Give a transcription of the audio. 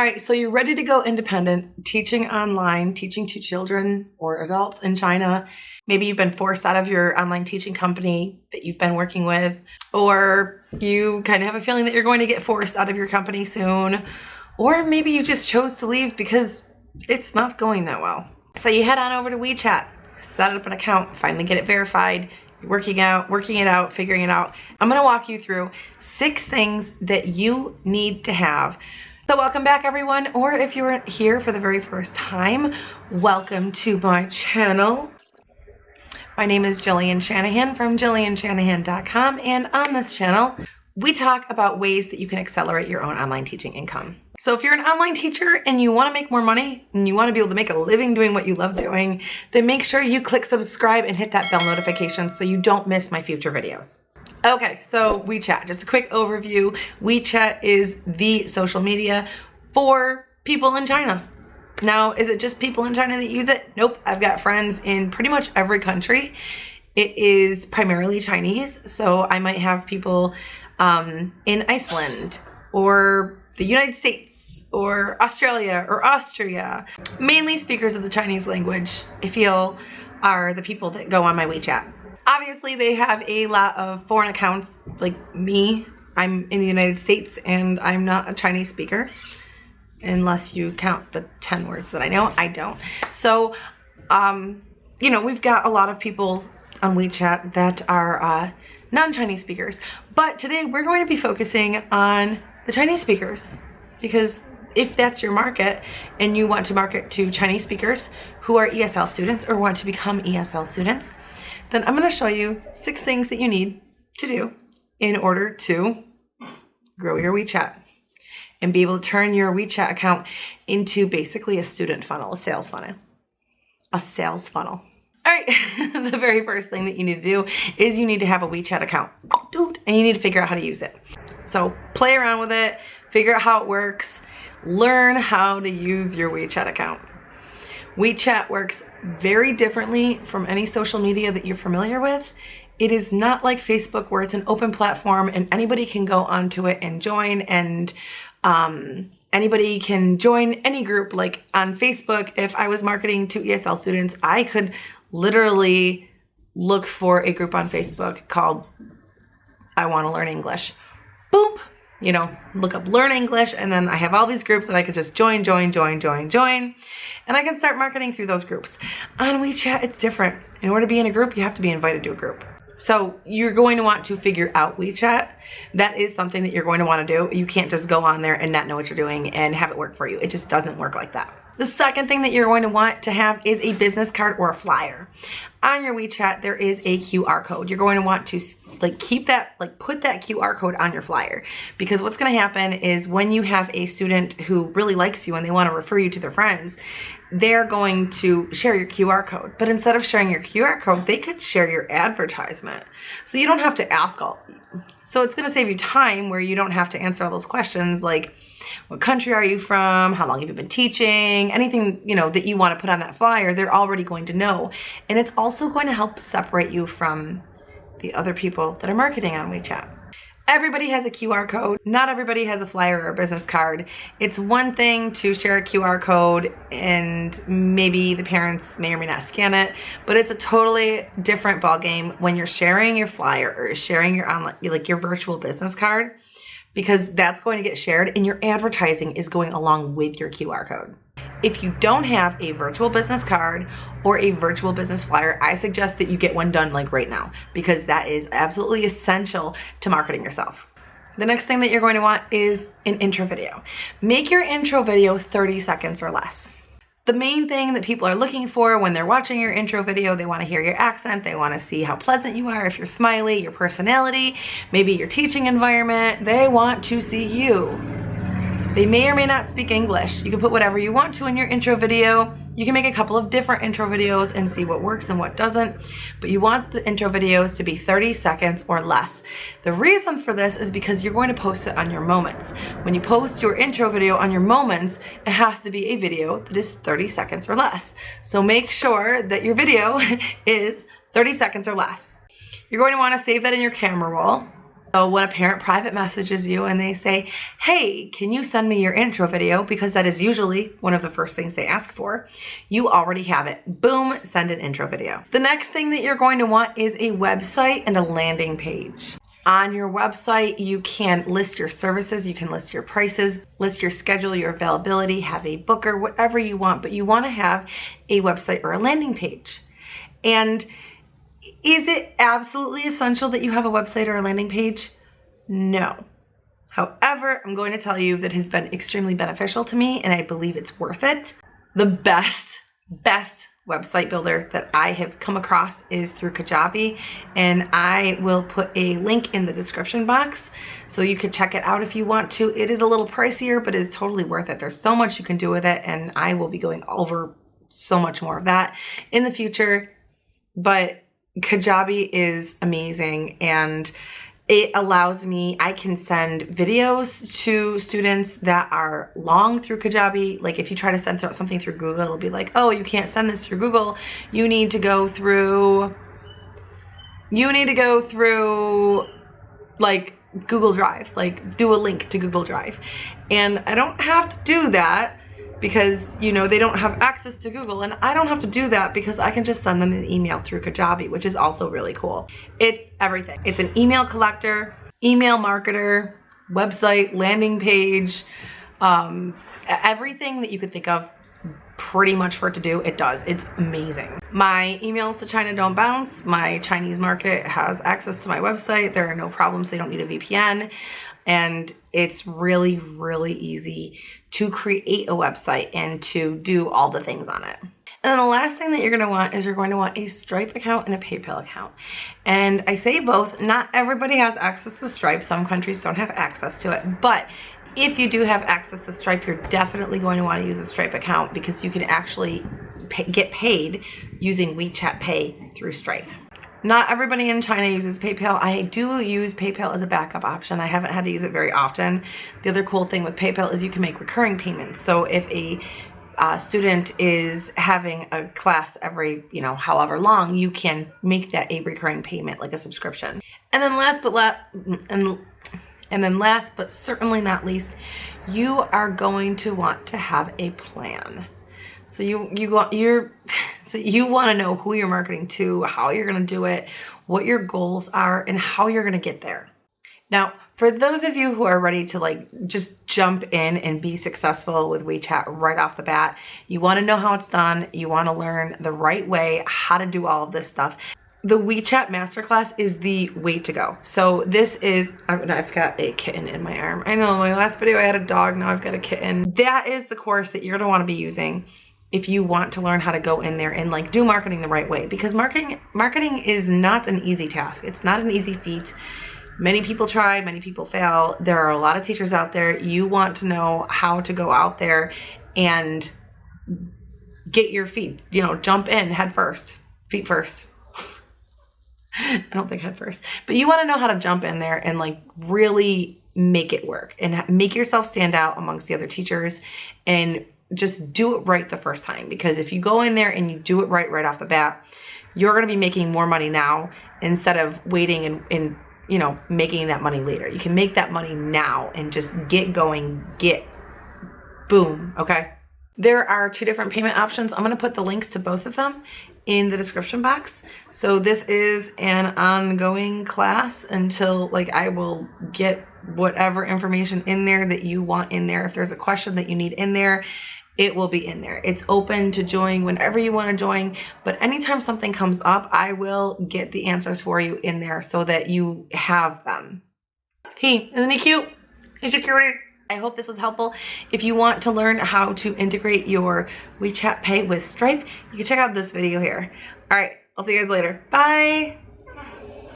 All right, so you're ready to go independent, teaching online, teaching to children or adults in China. Maybe you've been forced out of your online teaching company that you've been working with, or you kind of have a feeling that you're going to get forced out of your company soon, or maybe you just chose to leave because it's not going that well. So you head on over to WeChat, set up an account, finally get it verified, working it out, figuring it out. I'm gonna walk you through 6 things that you need to have. So welcome back everyone, or if you're here for the very first time, welcome to my channel. My name is Jillian Shanahan from JillianShanahan.com, and on this channel, we talk about ways that you can accelerate your own online teaching income. So if you're an online teacher and you want to make more money and you want to be able to make a living doing what you love doing, then make sure you click subscribe and hit that bell notification so you don't miss my future videos. Okay, so WeChat, just a quick overview. WeChat is the social media for people in China. Now, is it just people in China that use it? Nope, I've got friends in pretty much every country. It is primarily Chinese, so I might have people in Iceland or the United States or Australia or Austria. Mainly speakers of the Chinese language, I feel, are the people that go on my WeChat. Obviously, they have a lot of foreign accounts like me. I'm in the United States and I'm not a Chinese speaker, unless you count the 10 words that I know. I don't. So, you know, we've got a lot of people on WeChat that are non-Chinese speakers. But today we're going to be focusing on the Chinese speakers, because if that's your market and you want to market to Chinese speakers who are ESL students or want to become ESL students, then I'm going to show you 6 things that you need to do in order to grow your WeChat and be able to turn your WeChat account into basically a student funnel, a sales funnel. A sales funnel. All right, the very first thing that you need to do is you need to have a WeChat account, and you need to figure out how to use it. So play around with it, figure out how it works, learn how to use your WeChat account. WeChat works very differently from any social media that you're familiar with. It is not like Facebook where it's an open platform and anybody can go onto it and join, and anybody can join any group. Like on Facebook, if I was marketing to ESL students, I could literally look for a group on Facebook called I Want to Learn English. Boom. You know, look up Learn English, and then I have all these groups that I could just join, and I can start marketing through those groups. On WeChat, it's different. In order to be in a group, you have to be invited to a group. So you're going to want to figure out WeChat. That is something that you're going to want to do. You can't just go on there and not know what you're doing and have it work for you. It just doesn't work like that. The second thing that you're going to want to have is a business card or a flyer. On your WeChat, there is a QR code. You're going to want to keep that, put that QR code on your flyer, because what's going to happen is when you have a student who really likes you and they want to refer you to their friends, they're going to share your QR code. But instead of sharing your QR code, they could share your advertisement. So you don't have to ask all. So it's going to save you time where you don't have to answer all those questions like, what country are you from? How long have you been teaching? Anything, you know, that you want to put on that flyer, they're already going to know. And it's also going to help separate you from the other people that are marketing on WeChat. Everybody has a QR code. Not everybody has a flyer or a business card. It's one thing to share a QR code and maybe the parents may or may not scan it, but it's a totally different ballgame when you're sharing your flyer or sharing your online, like your virtual business card, because that's going to get shared and your advertising is going along with your QR code. If you don't have a virtual business card or a virtual business flyer, I suggest that you get one done like right now, because that is absolutely essential to marketing yourself. The next thing that you're going to want is an intro video. Make your intro video 30 seconds or less. The main thing that people are looking for when they're watching your intro video, they want to hear your accent, they want to see how pleasant you are, if you're smiley, your personality, maybe your teaching environment. They want to see you. They may or may not speak English. You can put whatever you want to in your intro video. You can make a couple of different intro videos and see what works and what doesn't, but you want the intro videos to be 30 seconds or less. The reason for this is because you're going to post it on your moments. When you post your intro video on your moments, it has to be a video that is 30 seconds or less. So make sure that your video is 30 seconds or less. You're going to want to save that in your camera roll. So when a parent private messages you and they say, hey, can you send me your intro video? Because that is usually one of the first things they ask for. You already have it. Boom, send an intro video. The next thing that you're going to want is a website and a landing page. On your website, you can list your services, you can list your prices, list your schedule, your availability, have a booker, whatever you want, but you want to have a website or a landing page. And is it absolutely essential that you have a website or a landing page? No. However, I'm going to tell you that has been extremely beneficial to me, and I believe it's worth it. The best website builder that I have come across is through Kajabi, and I will put a link in the description box so you can check it out if you want to. It is a little pricier, but it's totally worth it. There's so much you can do with it, and I will be going over so much more of that in the future. But Kajabi is amazing, and it allows me, I can send videos to students that are long through Kajabi. Like if you try to send something through Google, it'll be like, oh, you can't send this through Google. You need to go through like Google Drive, like do a link to Google Drive. And I don't have to do that because, you know, they don't have access to Google, and I don't have to do that because I can just send them an email through Kajabi, which is also really cool. It's everything. It's an email collector, email marketer, website, landing page, everything that you could think of pretty much for it to do, it does. It's amazing. My emails to China don't bounce. My Chinese market has access to my website. There are no problems. They don't need a VPN. And it's really, really easy to create a website and to do all the things on it. And then the last thing that you're gonna want is you're going to want a Stripe account and a PayPal account. And I say both, not everybody has access to Stripe. Some countries don't have access to it, but if you do have access to Stripe, you're definitely going to want to use a Stripe account because you can actually get paid using WeChat Pay through Stripe. Not everybody in China uses PayPal. I do use PayPal as a backup option. I haven't had to use it very often. The other cool thing with PayPal is you can make recurring payments. So if a student is having a class every, you know, however long, you can make that a recurring payment, like a subscription. And then last but certainly not least, you are going to want to have a plan. So you want to know who you're marketing to, how you're going to do it, what your goals are, and how you're going to get there. Now, for those of you who are ready to like just jump in and be successful with WeChat right off the bat, you want to know how it's done, you want to learn the right way, how to do all of this stuff. The WeChat Masterclass is the way to go. So this is, I've got a kitten in my arm. I know, my last video I had a dog, now I've got a kitten. That is the course that you're gonna wanna be using if you want to learn how to go in there and like do marketing the right way. Because marketing is not an easy task. It's not an easy feat. Many people try, many people fail. There are a lot of teachers out there. You want to know how to go out there and get your feet, you know, jump in head first, feet first. I don't think head first, but you want to know how to jump in there and like really make it work and make yourself stand out amongst the other teachers and just do it right the first time. Because if you go in there and you do it right off the bat, you're going to be making more money now instead of waiting and you know, making that money later. You can make that money now and just get going, boom, okay? There are 2 different payment options. I'm going to put the links to both of them in the description box. So this is an ongoing class until like I will get whatever information in there that you want in there. If there's a question that you need in there, it will be in there. It's open to join whenever you want to join, but anytime something comes up, I will get the answers for you in there so that you have them. Hey, isn't he cute? He's a cutie. I hope this was helpful. If you want to learn how to integrate your WeChat Pay with Stripe, you can check out this video here. All right, I'll see you guys later. Bye.